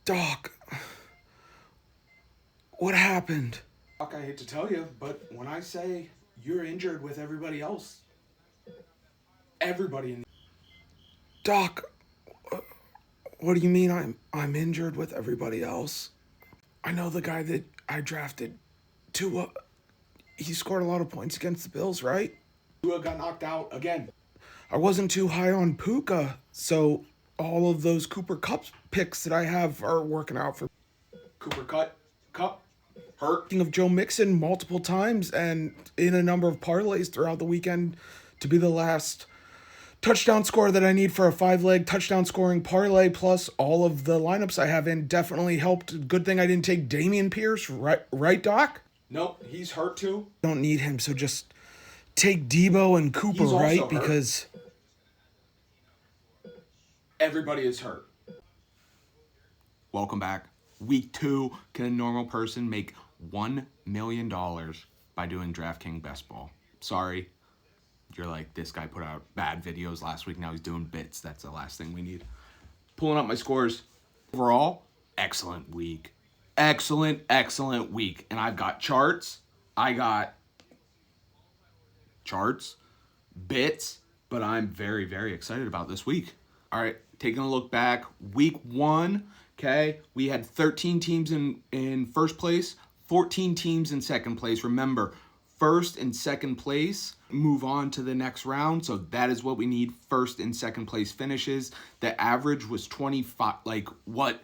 Doc, what happened? Doc, I hate to tell you, but when I say you're injured with everybody else, everybody in Doc, what do you mean I'm injured with everybody else? I know the guy that I drafted to he scored a lot of points against the Bills, right? Tua got knocked out again. I wasn't too high on Puka, so all of those Cooper Cup picks that I have are working out for me. Cooper Cup, hurt. Speaking of Joe Mixon multiple times and in a number of parlays throughout the weekend to be the last touchdown score that I need for a 5-leg touchdown scoring parlay, plus all of the lineups I have in definitely helped. Good thing I didn't take Damian Pierce, right, Doc? Nope, he's hurt too. Don't need him, so just take Debo and Cooper, He's also right? hurt. Because Everybody is hurt. Welcome back. Week 2, can a normal person make $1 million by doing DraftKings Best Ball? Sorry, you're like, this guy put out bad videos last week, now he's doing bits. That's the last thing we need. Pulling up my scores. Overall, excellent week. Excellent week. And I've got charts. I got charts, bits, but I'm very excited about this week. All right, taking a look back, week 1, okay, we had 13 teams in first place, 14 teams in second place. Remember, first and second place move on to the next round, so that is what we need, first and second place finishes. The average was 25, like what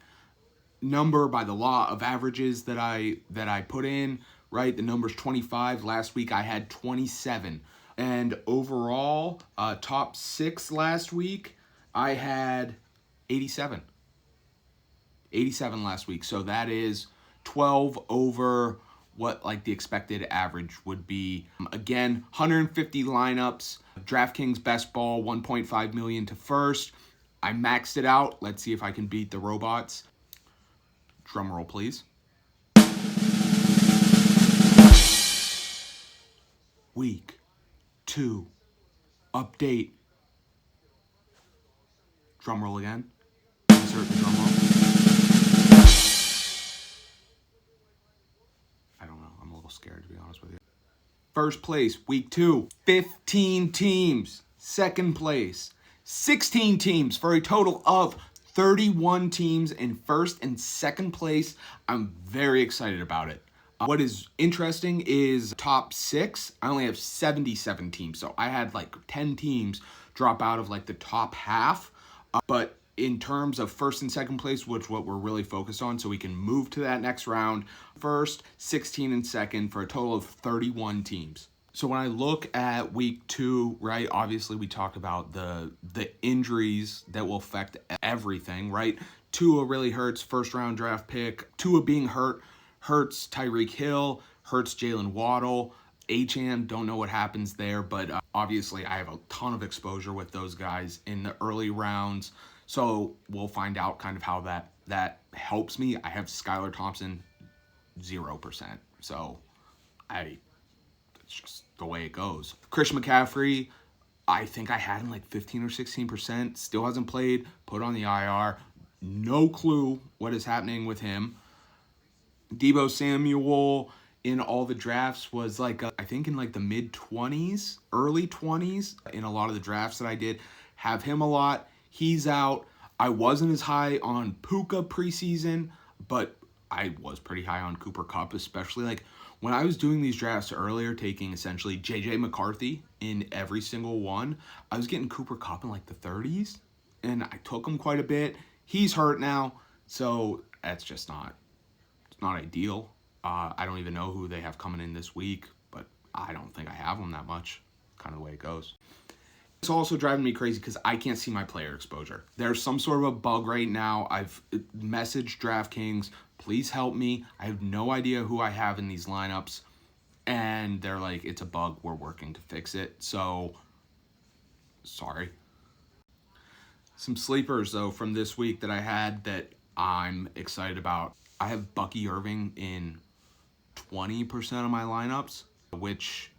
number by the law of averages that I put in, right? The number's 25. Last week I had 27. And overall, top 6 last week, I had 87. 87 last week. So that is 12 over what like the expected average would be. Again, 150 lineups, DraftKings Best Ball, 1.5 million to first. I maxed it out. Let's see if I can beat the robots. Drum roll, please. Week 2 update. Drum roll again. Insert the drum roll. I don't know. I'm a little scared, to be honest with you. First place, week 2, 15 teams. Second place, 16 teams for a total of 31 teams in first and second place. I'm very excited about it. What is interesting is top 6, I only have 77 teams. So I had like 10 teams drop out of like the top half. But in terms of first and second place, which what we're really focused on, so we can move to that next round, first, 16 and second for a total of 31 teams. So when I look at week 2, right, obviously we talked about the injuries that will affect everything, right? Tua really hurts, first round draft pick. Tua being hurts Tyreek Hill, hurts Jalen Waddle. Achane, don't know what happens there, but obviously I have a ton of exposure with those guys in the early rounds. So we'll find out kind of how that helps me. I have Skylar Thompson 0%. So it's just the way it goes. Christian McCaffrey, I think I had him like 15 or 16%. Still hasn't played, put on the IR. No clue what is happening with him. Deebo Samuel in all the drafts was like, I think in like the mid-20s, early 20s. In a lot of the drafts that I did, have him a lot. He's out. I wasn't as high on Puka preseason, but I was pretty high on Cooper Kupp, especially like when I was doing these drafts earlier, taking essentially J.J. McCarthy in every single one. I was getting Cooper Kupp in like the 30s, and I took him quite a bit. He's hurt now, so that's just not ideal. I don't even know who they have coming in this week, but I don't think I have them that much. Kind of the way it goes. It's also driving me crazy because I can't see my player exposure. There's some sort of a bug right now. I've messaged DraftKings, please help me. I have no idea who I have in these lineups. And they're like, it's a bug. We're working to fix it. So, sorry. Some sleepers, though, from this week that I had that I'm excited about. I have Bucky Irving in 20% of my lineups, which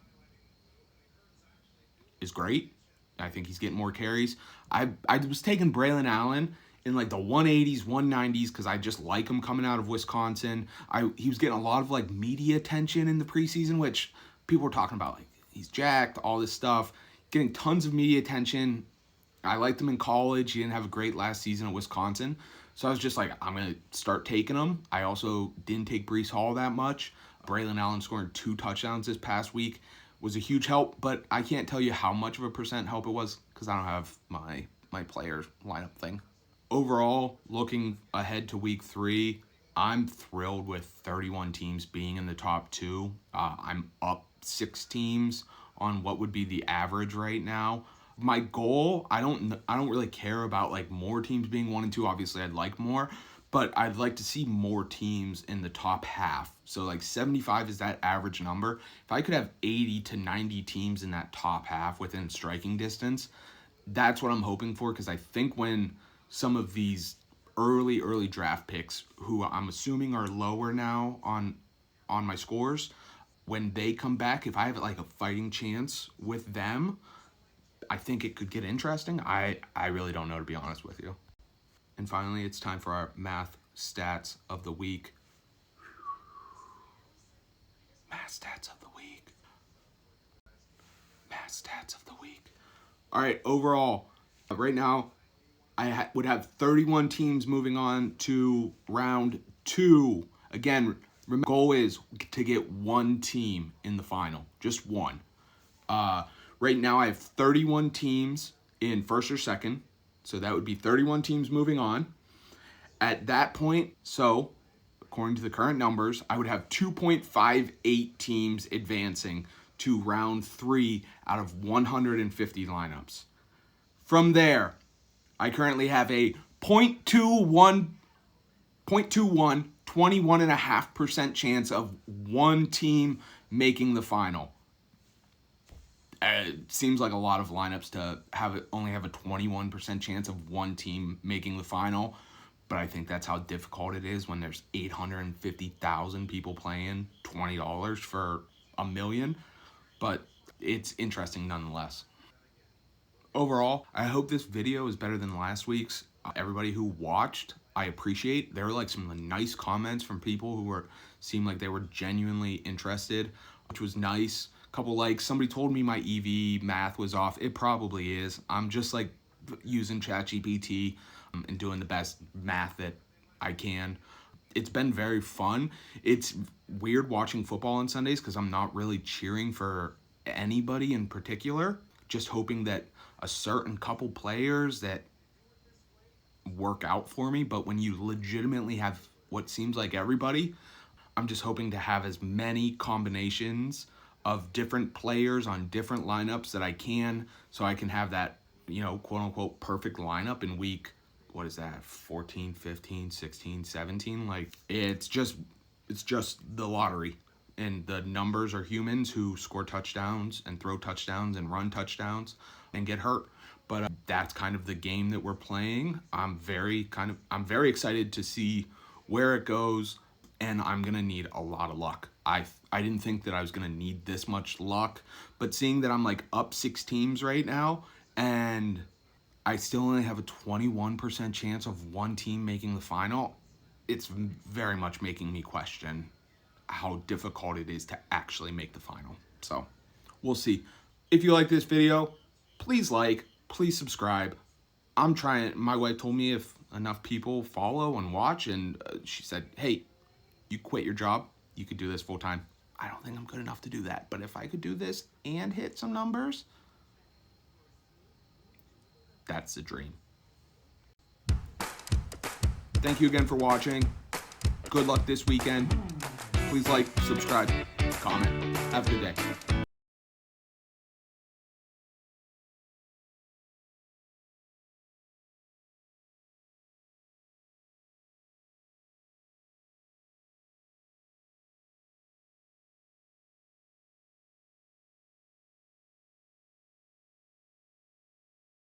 is great. I think he's getting more carries. I was taking Braylon Allen in like the 180s, 190s because I just like him coming out of Wisconsin. He was getting a lot of like media attention in the preseason, which people were talking about, like he's jacked, all this stuff, getting tons of media attention. I liked him in college. He didn't have a great last season at Wisconsin. So I was just like, I'm going to start taking him. I also didn't take Breece Hall that much. Braylon Allen scoring 2 touchdowns this past week was a huge help, but I can't tell you how much of a percent help it was because I don't have my players lineup thing. Overall, looking ahead to week 3, I'm thrilled with 31 teams being in the top 2. I'm up 6 teams on what would be the average right now. My goal, I don't really care about like more teams being 1 and 2. Obviously, I'd like more, but I'd like to see more teams in the top half. So like 75 is that average number. If I could have 80 to 90 teams in that top half within striking distance, that's what I'm hoping for, because I think when some of these early draft picks, who I'm assuming are lower now on my scores, when they come back, if I have like a fighting chance with them, I think it could get interesting. I really don't know, to be honest with you. And finally, it's time for our math stats of the week. Math stats of the week. Math stats of the week. All right, overall, right now, I would have 31 teams moving on to round 2. Again, remember, goal is to get 1 team in the final, just 1. Right now, I have 31 teams in first or second, so that would be 31 teams moving on. At that point, so according to the current numbers, I would have 2.58 teams advancing to round 3 out of 150 lineups. From there, I currently have a 0.21, 21.5% chance of 1 team making the final. It seems like a lot of lineups to only have a 21% chance of 1 team making the final, but I think that's how difficult it is when there's 850,000 people playing $20 for $1 million, but it's interesting nonetheless. Overall, I hope this video is better than last week's. Everybody who watched, I appreciate. There were like some nice comments from people who seemed like they were genuinely interested, which was nice. Couple likes. Somebody told me my EV math was off. It probably is. I'm just like using ChatGPT and doing the best math that I can. It's been very fun. It's weird watching football on Sundays because I'm not really cheering for anybody in particular, just hoping that a certain couple players that work out for me. But when you legitimately have what seems like everybody, I'm just hoping to have as many combinations of different players on different lineups that I can, so I can have that, quote unquote perfect lineup in week, 14, 15, 16, 17. Like it's just the lottery, and the numbers are humans who score touchdowns and throw touchdowns and run touchdowns and get hurt. But that's kind of the game that we're playing. I'm very excited to see where it goes, and I'm gonna need a lot of luck. I didn't think that I was gonna need this much luck, but seeing that I'm like up 6 teams right now, and I still only have a 21% chance of 1 team making the final, it's very much making me question how difficult it is to actually make the final. So we'll see. If you like this video, please please subscribe. I'm trying. My wife told me if enough people follow and watch, and she said, hey, you quit your job, you could do this full time. I don't think I'm good enough to do that, but if I could do this and hit some numbers, that's the dream. Thank you again for watching. Good luck this weekend. Please like, subscribe, comment. Have a good day.